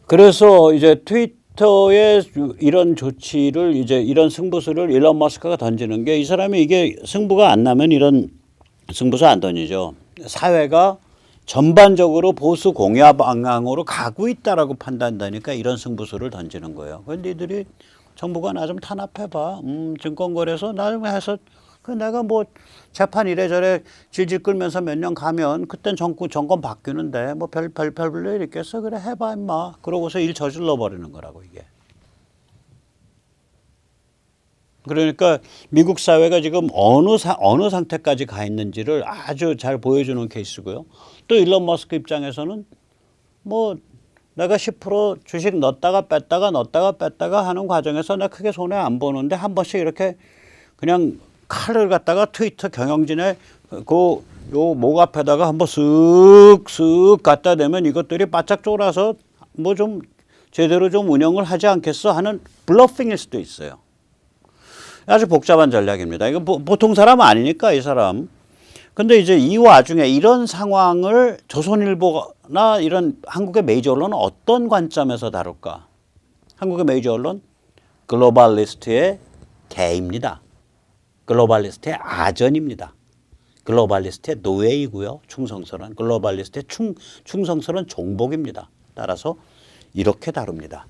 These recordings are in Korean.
그래서 이제 트위터의 이런 조치를 이제 이런 승부수를 일론 머스크가 던지는 게 이 사람이 이게 승부가 안 나면 이런 승부수 안 던지죠. 사회가 전반적으로 보수 공화 방향으로 가고 있다라고 판단되니까 이런 승부수를 던지는 거예요. 그런데 니들이 정부가 나 좀 탄압해봐. 증권거래소 나 좀 해서 그 내가 뭐 재판 이래저래 질질 끌면서 몇 년 가면 그땐 정권 바뀌는데 뭐 별일 있겠어? 그래 해봐 임마. 그러고서 일 저질러 버리는 거라고 이게. 그러니까 미국 사회가 지금 어느 상태까지 가 있는지를 아주 잘 보여주는 케이스고요. 또 일론 머스크 입장에서는 뭐 내가 10% 주식 넣었다가 뺐다가 하는 과정에서 내가 크게 손해 안 보는데 한 번씩 이렇게 그냥 칼을 갖다가 트위터 경영진의 그 요 목 앞에다가 한번 쓱쓱 갖다 대면 이것들이 바짝 쫄아서 뭐 좀 제대로 좀 운영을 하지 않겠어 하는 블러핑일 수도 있어요. 아주 복잡한 전략입니다. 이거 보통 사람 아니니까 이 사람. 근데 이제 이 와중에 이런 상황을 조선일보나 이런 한국의 메이저 언론은 어떤 관점에서 다룰까? 한국의 메이저 언론 글로벌리스트의 개입니다. 글로벌리스트의 아전입니다. 글로벌리스트의 노예이고요. 충성스러운 글로벌리스트의 충성스러운 종복입니다. 따라서 이렇게 다룹니다.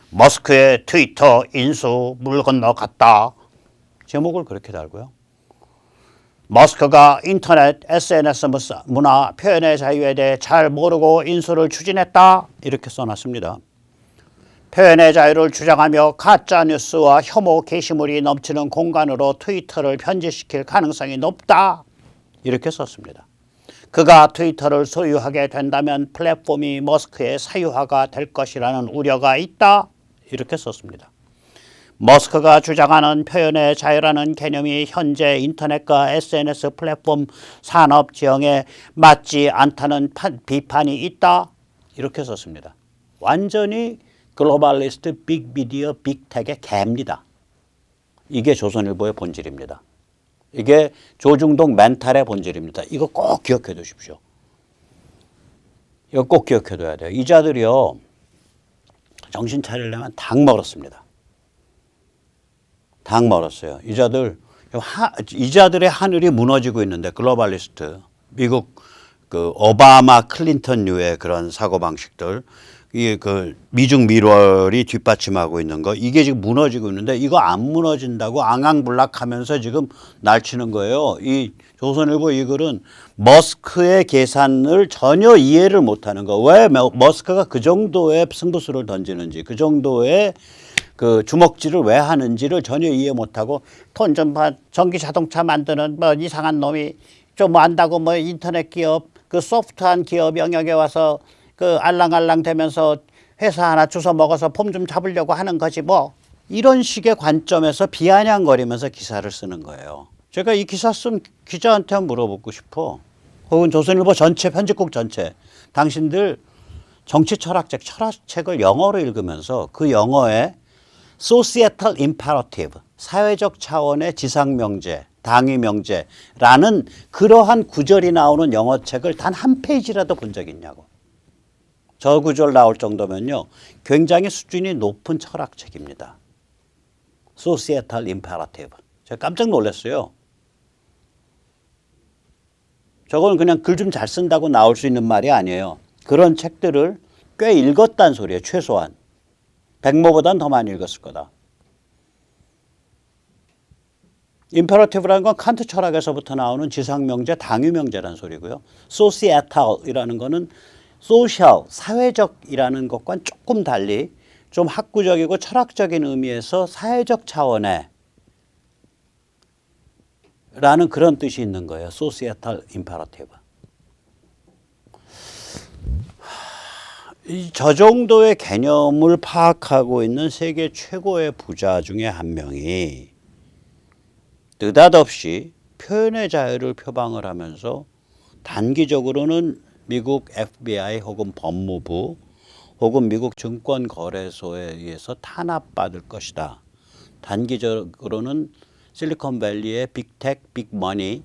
머스크의 트위터 인수 물 건너갔다. 제목을 그렇게 달고요. 머스크가 인터넷 SNS 문화 표현의 자유에 대해 잘 모르고 인수를 추진했다. 이렇게 써놨습니다. 표현의 자유를 주장하며 가짜뉴스와 혐오 게시물이 넘치는 공간으로 트위터를 변질시킬 가능성이 높다. 이렇게 썼습니다. 그가 트위터를 소유하게 된다면 플랫폼이 머스크의 사유화가 될 것이라는 우려가 있다. 이렇게 썼습니다. 머스크가 주장하는 표현의 자유라는 개념이 현재 인터넷과 SNS 플랫폼 산업 지형에 맞지 않다는 비판이 있다. 이렇게 썼습니다. 완전히 글로벌리스트 빅미디어 빅텍의 개입니다. 이게 조선일보의 본질입니다. 이게 조중동 멘탈의 본질입니다. 이거 꼭 기억해 두십시오. 이거 꼭 기억해 둬야 돼요. 이 자들이요. 정신 차리려면 당 멀었습니다. 당 멀었어요. 이 자들의 하늘이 무너지고 있는데 글로벌리스트 미국 그 오바마 클린턴류의 그런 사고방식들 이게 그 미중 밀월이 뒷받침하고 있는 거 이게 지금 무너지고 있는데 이거 안 무너진다고 앙앙불락하면서 지금 날치는 거예요. 이 조선일보 이 글은 머스크의 계산을 전혀 이해를 못하는 거. 왜 머스크가 그 정도의 승부수를 던지는지 그 정도의 그 주먹질을 왜 하는지를 전혀 이해 못하고 돈 좀 전기 자동차 만드는 뭐 이상한 놈이 좀 안다고 뭐 인터넷 기업 그 소프트한 기업 영역에 와서 그 알랑알랑 되면서 회사 하나 주워 먹어서 폼 좀 잡으려고 하는 거지 뭐 이런 식의 관점에서 비아냥거리면서 기사를 쓰는 거예요. 제가 이 기사 쓴 기자한테 한번 물어보고 싶어. 혹은 조선일보 전체 편집국 전체 당신들 정치 철학책을 영어로 읽으면서 그 영어에 societal imperative 사회적 차원의 지상명제 당위명제라는 그러한 구절이 나오는 영어책을 단 한 페이지라도 본 적 있냐고. 저 구절 나올 정도면요. 굉장히 수준이 높은 철학책입니다. Societal Imperative. 제가 깜짝 놀랐어요. 저건 그냥 글 좀 잘 쓴다고 나올 수 있는 말이 아니에요. 그런 책들을 꽤 읽었다는 소리예요. 최소한. 백모보단 더 많이 읽었을 거다. 임페러티브라는 건 칸트 철학에서부터 나오는 지상명제, 당위명제라는 소리고요. Societal이라는 거는 소셜, 사회적이라는 것과는 조금 달리 좀 학구적이고 철학적인 의미에서 사회적 차원의 라는 그런 뜻이 있는 거예요. Societal Imperative. 저 정도의 개념을 파악하고 있는 세계 최고의 부자 중에 한 명이 느닷없이 표현의 자유를 표방을 하면서 단기적으로는 미국 FBI 혹은 법무부 혹은 미국 증권거래소에 의해서 탄압받을 것이다. 단기적으로는 실리콘밸리의 빅텍, 빅머니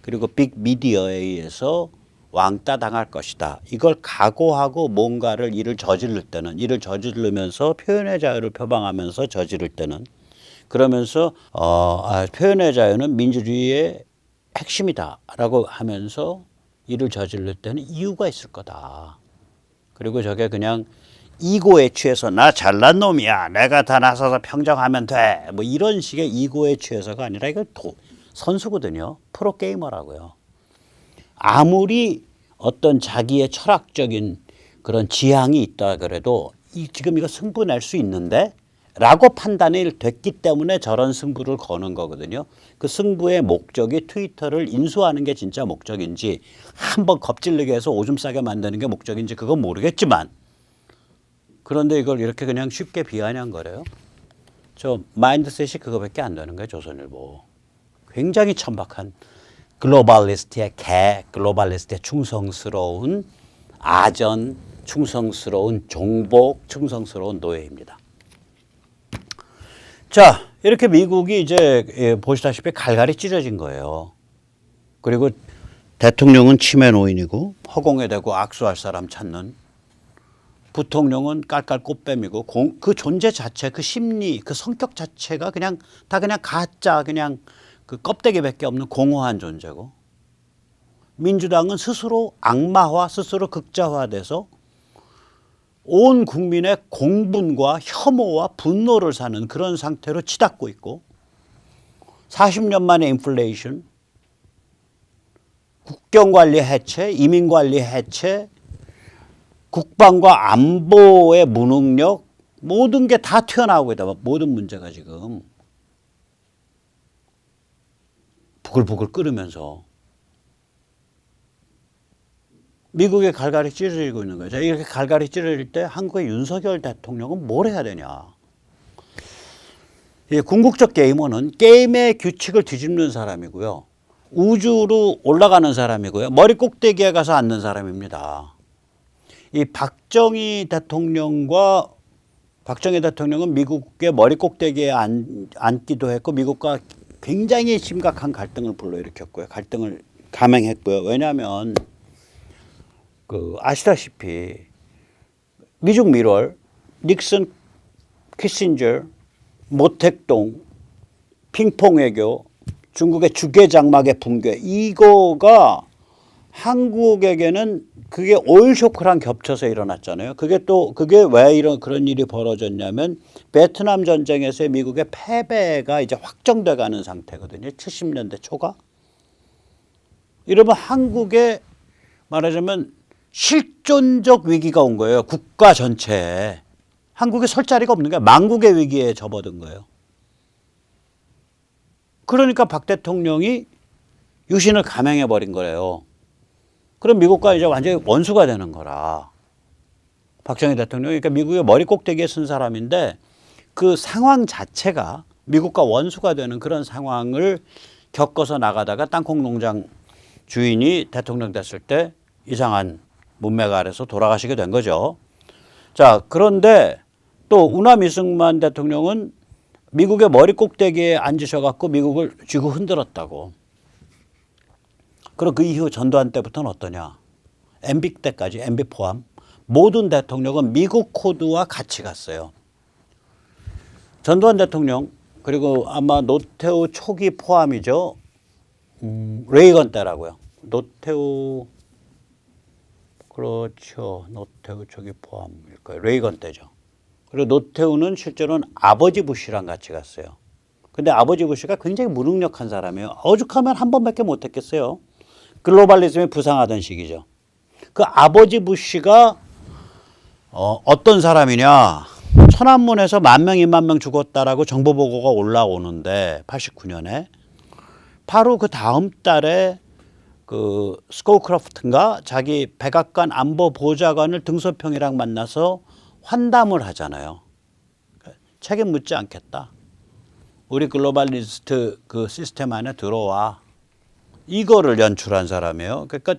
그리고 빅미디어에 의해서 왕따 당할 것이다. 이걸 각오하고 뭔가를 일을 저지를 때는 일을 저지르면서 표현의 자유를 표방하면서 저지를 때는 그러면서 표현의 자유는 민주주의의 핵심이다라고 하면서 일을 저지를 때는 이유가 있을 거다. 그리고 저게 그냥 이고에 취해서 나 잘난 놈이야. 내가 다 나서서 평정하면 돼. 뭐 이런 식의 이고에 취해서가 아니라 이거 선수거든요. 프로게이머라고요. 아무리 어떤 자기의 철학적인 그런 지향이 있다 그래도 지금 이거 승부 낼 수 있는데 라고 판단이 됐기 때문에 저런 승부를 거는 거거든요. 그 승부의 목적이 트위터를 인수하는 게 진짜 목적인지 한번 겁질리게 해서 오줌 싸게 만드는 게 목적인지 그건 모르겠지만 그런데 이걸 이렇게 그냥 쉽게 비아냥 거래요. 저 마인드셋이 그거밖에 안 되는 거예요. 조선일보. 굉장히 천박한 글로벌리스트의 글로벌리스트의 충성스러운 아전, 충성스러운 종복, 충성스러운 노예입니다. 자, 이렇게 미국이 이제 보시다시피 갈갈이 찢어진 거예요. 그리고 대통령은 치매 노인이고 허공에 대고 악수할 사람 찾는 부통령은 깔깔 꽃뱀이고 그 존재 자체, 그 심리, 그 성격 자체가 그냥 다 그냥 가짜 그냥 그 껍데기밖에 없는 공허한 존재고 민주당은 스스로 악마화, 스스로 극자화돼서 온 국민의 공분과 혐오와 분노를 사는 그런 상태로 치닫고 있고 40년 만에 인플레이션, 국경관리 해체, 이민관리 해체, 국방과 안보의 무능력 모든 게 다 튀어나오고 있다. 모든 문제가 지금 부글부글 끓으면서 미국의 갈갈이 찢어지고 있는 거예요. 이렇게 갈갈이 찢어질 때 한국의 윤석열 대통령은 뭘 해야 되냐. 궁극적 게이머는 게임의 규칙을 뒤집는 사람이고요. 우주로 올라가는 사람이고요. 머리 꼭대기에 가서 앉는 사람입니다. 이 박정희 대통령은 미국의 머리 꼭대기에 앉기도 했고 미국과 굉장히 심각한 갈등을 불러일으켰고요. 갈등을 감행했고요. 왜냐하면 아시다시피 미중 밀월, 닉슨, 키신저, 모택동, 핑퐁 외교, 중국의 주계장막의 붕괴 이거가 한국에게는 그게 오일 쇼크랑 겹쳐서 일어났잖아요. 그게 왜 그런 일이 벌어졌냐면 베트남 전쟁에서 미국의 패배가 이제 확정돼 가는 상태거든요. 70년대 초가. 이러면 한국에 말하자면 실존적 위기가 온 거예요. 국가 전체에. 한국에 설 자리가 없는 거예요. 망국의 위기에 접어든 거예요. 그러니까 박 대통령이 유신을 감행해 버린 거래요. 그럼 미국과 이제 완전히 원수가 되는 거라. 박정희 대통령이 그러니까 미국의 머리 꼭대기에 쓴 사람인데 그 상황 자체가 미국과 원수가 되는 그런 상황을 겪어서 나가다가 땅콩 농장 주인이 대통령 됐을 때 이상한 문맥 아래서 돌아가시게 된 거죠. 자, 그런데 또 우남 이승만 대통령은 미국의 머리 꼭대기에 앉으셔갖고 미국을 쥐고 흔들었다고. 그리고 그 이후 전두환 때부터는 어떠냐. MB 때까지, MB 포함. 모든 대통령은 미국 코드와 같이 갔어요. 전두환 대통령, 그리고 아마 노태우 초기 포함이죠. 레이건 때라고요. 노태우, 그렇죠. 노태우 초기 포함일 거예요. 레이건 때죠. 그리고 노태우는 실제로는 아버지 부시랑 같이 갔어요. 근데 아버지 부시가 굉장히 무능력한 사람이에요. 오죽하면 한 번밖에 못했겠어요. 글로벌리즘이 부상하던 시기죠. 그 아버지 부시가 어떤 사람이냐. 천안문에서 10,000명, 20,000명 죽었다라고 정보보고가 올라오는데 89년에 바로 그 다음 달에 그 스코크로프트인가 자기 백악관 안보보좌관을 등소평이랑 만나서 환담을 하잖아요. 책임 묻지 않겠다. 우리 글로벌리스트 그 시스템 안에 들어와. 이거를 연출한 사람이에요. 그러니까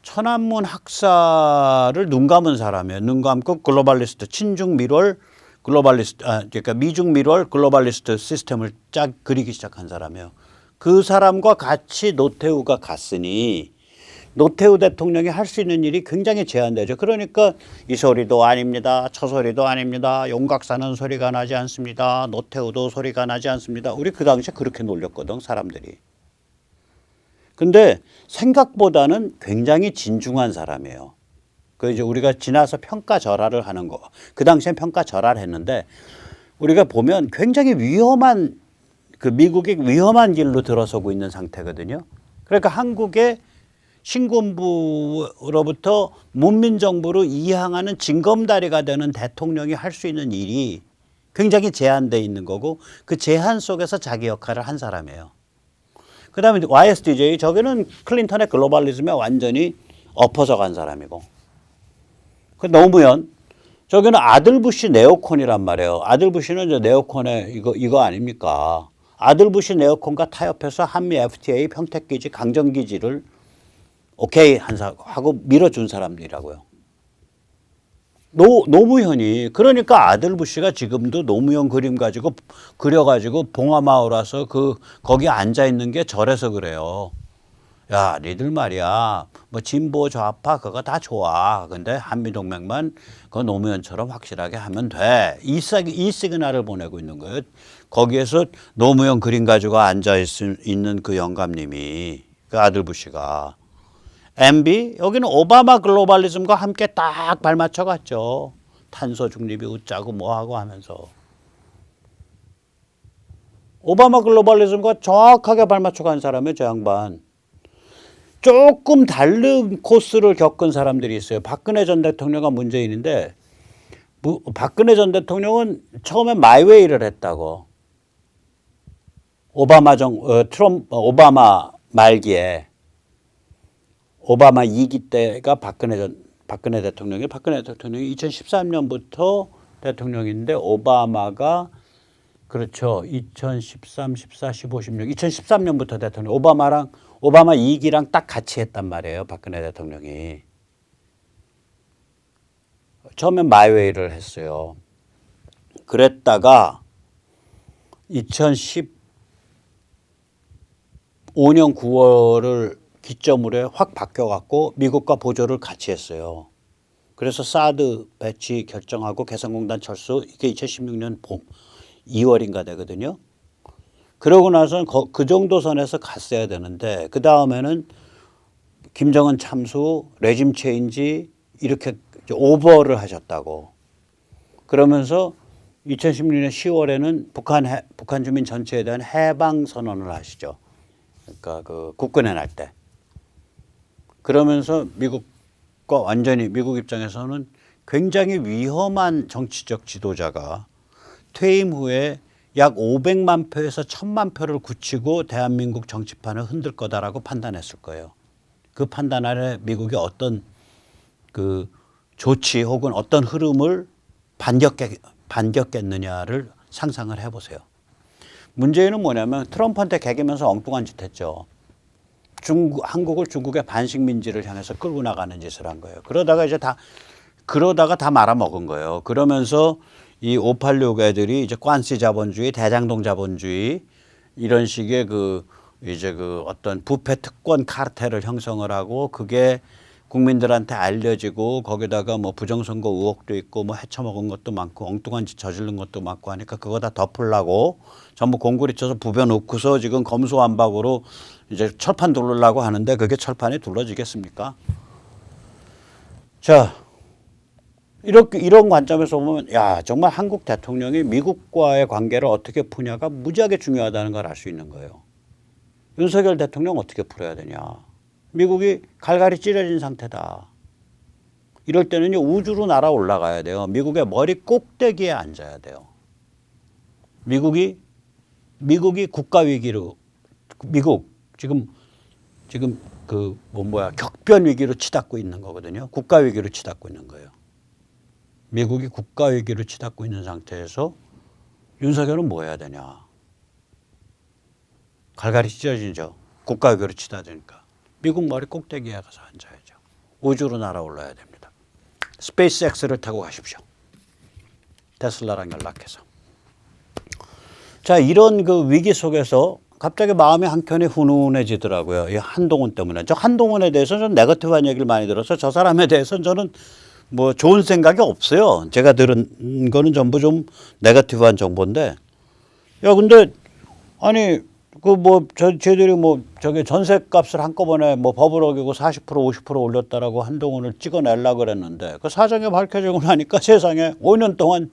천안문 학살을 눈 감은 사람이에요. 눈 감고 글로벌리스트 친중 밀월 글로벌리스트 그러니까 미중 밀월 글로벌리스트 시스템을 짝 그리기 시작한 사람이에요. 그 사람과 같이 노태우가 갔으니 노태우 대통령이 할 수 있는 일이 굉장히 제한되죠. 그러니까 이 소리도 아닙니다. 저 소리도 아닙니다. 용각사는 소리가 나지 않습니다. 노태우도 소리가 나지 않습니다. 우리 그 당시에 그렇게 놀렸거든, 사람들이. 근데 생각보다는 굉장히 진중한 사람이에요. 그 이제 우리가 지나서 평가절하를 하는 거. 그 당시엔 평가절하를 했는데 우리가 보면 굉장히 위험한 그 미국이 위험한 길로 들어서고 있는 상태거든요. 그러니까 한국의 신군부로부터 문민정부로 이항하는 징검다리가 되는 대통령이 할 수 있는 일이 굉장히 제한되어 있는 거고 그 제한 속에서 자기 역할을 한 사람이에요. 그 다음에 YSDJ 저기는 클린턴의 글로벌리즘에 완전히 엎어져 간 사람이고 그 노무현 저기는 아들 부시 네오콘이란 말이에요. 아들 부시는 이제 네오콘의 이거 아닙니까? 아들 부시 네오콘과 타협해서 한미 FTA 평택기지 강정기지를 오케이 하고 밀어준 사람들이라고요. 노무현이 그러니까 아들 부시가 지금도 노무현 그림 가지고 그려가지고 봉화마을 와서 거기 앉아 있는 게 저래서 그래요. 야, 니들 말이야. 뭐 진보 좌파 그거 다 좋아. 근데 한미동맹만 그 노무현처럼 확실하게 하면 돼. 이 시그널을 보내고 있는 거예요. 거기에서 노무현 그림 가지고 앉아 있는 그 영감님이 그 아들 부시가 MB 여기는 오바마 글로벌리즘과 함께 딱 발맞춰 갔죠. 탄소 중립이 웃자고 뭐하고 하면서 오바마 글로벌리즘과 정확하게 발맞춰 간 사람이에요. 저 양반. 조금 다른 코스를 겪은 사람들이 있어요. 박근혜 전 대통령과 문재인인데 박근혜 전 대통령은 처음에 마이웨이를 했다고. 오바마 말기에 오바마 2기 때가 박근혜 대통령이 2013년부터 대통령인데 오바마가 그렇죠. 2013, 14, 15, 16, 2013년부터 대통령 오바마 2기랑 딱 같이 했단 말이에요. 박근혜 대통령이. 처음엔 마이웨이를 했어요. 그랬다가 2015년 9월을 기점으로 확 바뀌어갖고 미국과 보조를 같이 했어요. 그래서 사드 배치 결정하고 개성공단 철수 이게 2016년 봄 2월인가 되거든요. 그러고 나서는 그 정도 선에서 갔어야 되는데 그 다음에는 김정은 참수, 레짐 체인지 이렇게 오버를 하셨다고. 그러면서 2016년 10월에는 북한 주민 전체에 대한 해방 선언을 하시죠. 그러니까 그 국군의 날 때. 그러면서 미국과 완전히 미국 입장에서는 굉장히 위험한 정치적 지도자가 퇴임 후에 약 500만 표에서 1000만 표를 굳히고 대한민국 정치판을 흔들 거다라고 판단했을 거예요. 그 판단 아래 미국이 어떤 그 조치 혹은 어떤 흐름을 반겼겠느냐를 상상을 해보세요. 문제는 뭐냐면 트럼프한테 개기면서 엉뚱한 짓 했죠. 한국을 중국의 반식민지를 향해서 끌고 나가는 짓을 한 거예요. 그러다가 다 말아먹은 거예요. 그러면서 이 586 애들이 이제 관시 자본주의, 대장동 자본주의 이런 식의 이제 어떤 부패 특권 카르텔을 형성을 하고 그게 국민들한테 알려지고 거기다가 뭐 부정선거 의혹도 있고 뭐 헤쳐먹은 것도 많고 엉뚱한 짓 저지른 것도 많고 하니까 그거 다 덮으려고 전부 공구리 쳐서 부벼놓고서 지금 검수완박으로 이제 철판 둘르려고 하는데 그게 철판이 둘러지겠습니까? 자, 이런 관점에서 보면 야 정말 한국 대통령이 미국과의 관계를 어떻게 푸냐가 무지하게 중요하다는 걸 알 수 있는 거예요. 윤석열 대통령 어떻게 풀어야 되냐. 미국이 갈갈이 찢어진 상태다. 이럴 때는요 우주로 날아 올라가야 돼요. 미국의 머리 꼭대기에 앉아야 돼요. 미국이 국가 위기로 지금 격변 위기로 치닫고 있는 거거든요. 국가 위기로 치닫고 있는 거예요. 미국이 국가 위기로 치닫고 있는 상태에서 윤석열은 뭐 해야 되냐. 갈갈이 찢어지죠. 국가 위기로 치닫으니까. 미국 머리 꼭대기에 가서 앉아야죠. 우주로 날아올라야 됩니다. 스페이스X를 타고 가십시오. 테슬라랑 연락해서. 자, 이런 그 위기 속에서 갑자기 마음이 한켠에 훈훈해지더라고요. 이 한동훈 때문에. 저 한동훈에 대해서는 좀 네거티브한 얘기를 많이 들어서 저 사람에 대해서는 저는 뭐 좋은 생각이 없어요. 제가 들은 거는 전부 좀 네거티브한 정보인데. 야, 근데 아니 그 뭐 저희들이 뭐 저기 전셋값을 한꺼번에 뭐 법을 어기고 40% 50% 올렸다라고 한동훈을 찍어내려 그랬는데 그 사정이 밝혀지고 나니까 세상에 5년 동안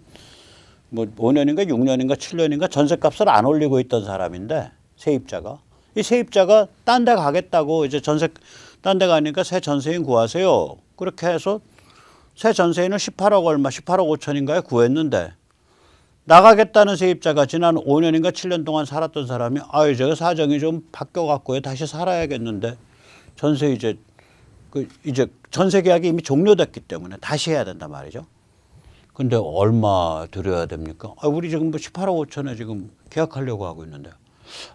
뭐 5년인가 6년인가 7년인가 전셋값을 안 올리고 있던 사람인데 세입자가 이 세입자가 딴 데 가겠다고 이제 전세 딴 데 가니까 새 전세인 구하세요. 그렇게 해서 새 전세인을 18억 얼마 18억 5천인가에 구했는데 나가겠다는 세입자가 지난 5년인가 7년 동안 살았던 사람이 아유 제가 사정이 좀 바뀌어갖고요 다시 살아야겠는데 전세 이제 이제 전세 계약이 이미 종료됐기 때문에 다시 해야 된단 말이죠. 근데 얼마 드려야 됩니까? 아, 우리 지금 뭐 18억 5천에 지금 계약하려고 하고 있는데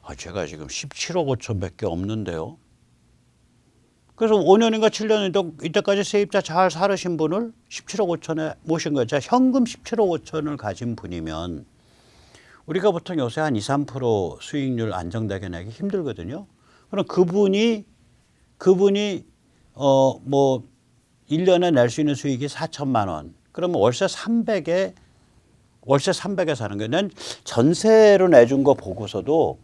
아, 제가 지금 17억 5천밖에 없는데요. 그래서 5년인가 7년 이때까지 세입자 잘 살으신 분을 17억 5천에 모신 거죠. 현금 17억 5천을 가진 분이면 우리가 보통 요새 한 2, 3% 수익률 안정되게 내기 힘들거든요. 그럼 그분이 뭐 1년에 낼 수 있는 수익이 4천만 원. 그러면 월세 300에 사는 거예요. 난 전세로 내준 거 보고서도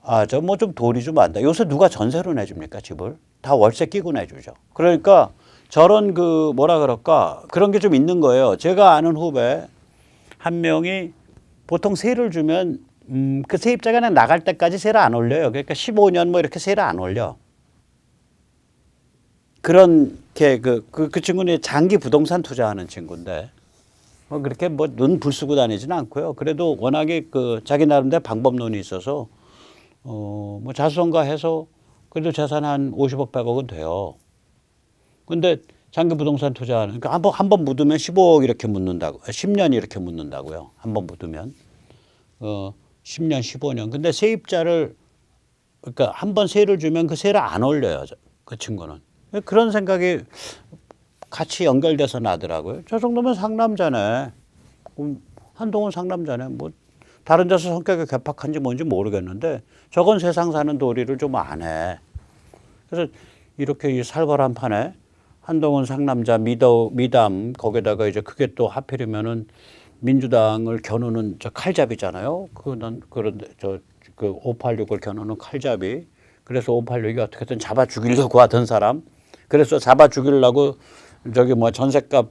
아, 저 뭐 좀 돈이 좀 안다. 요새 누가 전세로 내줍니까, 집을? 다 월세 끼고 내주죠. 그러니까 저런 그 뭐라 그럴까 그런 게 좀 있는 거예요. 제가 아는 후배 한 명이 보통 세를 주면 그 세입자가 그냥 나갈 때까지 세를 안 올려요. 그러니까 15년 뭐 이렇게 세를 안 올려. 그렇게 그 친구는 장기 부동산 투자하는 친구인데 뭐 그렇게 뭐 눈 불쓰고 다니지는 않고요. 그래도 워낙에 그 자기 나름대로 방법론이 있어서 뭐 자수성가해서 그래도 재산 한 50억 100억은 돼요. 근데 장기 부동산 투자하는 그러니까 한 번 묻으면 15억 이렇게 묻는다고 10년 이렇게 묻는다고요. 한 번 묻으면 10년 15년. 근데 세입자를 그러니까 한 번 세를 주면 그 세를 안 올려요. 그 친구는. 그런 생각이 같이 연결돼서 나더라고요. 저 정도면 상남자네. 한동훈 상남자네. 뭐 다른 데서 성격이 괴팍한지 뭔지 모르겠는데 저건 세상 사는 도리를 좀 안 해. 그래서 이렇게 이 살벌한 판에 한동훈 상남자 미담 거기다가 이제 그게 또 하필이면은 민주당을 겨누는 저 칼잡이잖아요. 그런데 그 586을 겨누는 칼잡이. 그래서 586이 어떻게든 잡아 죽이려고 하던 사람. 그래서 잡아 죽이려고 저기 뭐 전셋값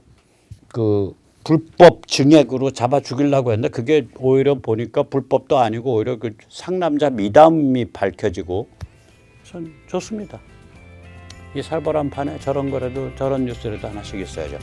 그 불법 증액으로 잡아 죽이려고 했는데 그게 오히려 보니까 불법도 아니고 오히려 그 상남자 미담이 밝혀지고 전 좋습니다. 이 살벌한 판에 저런 거라도 저런 뉴스라도 하나씩 있어야죠.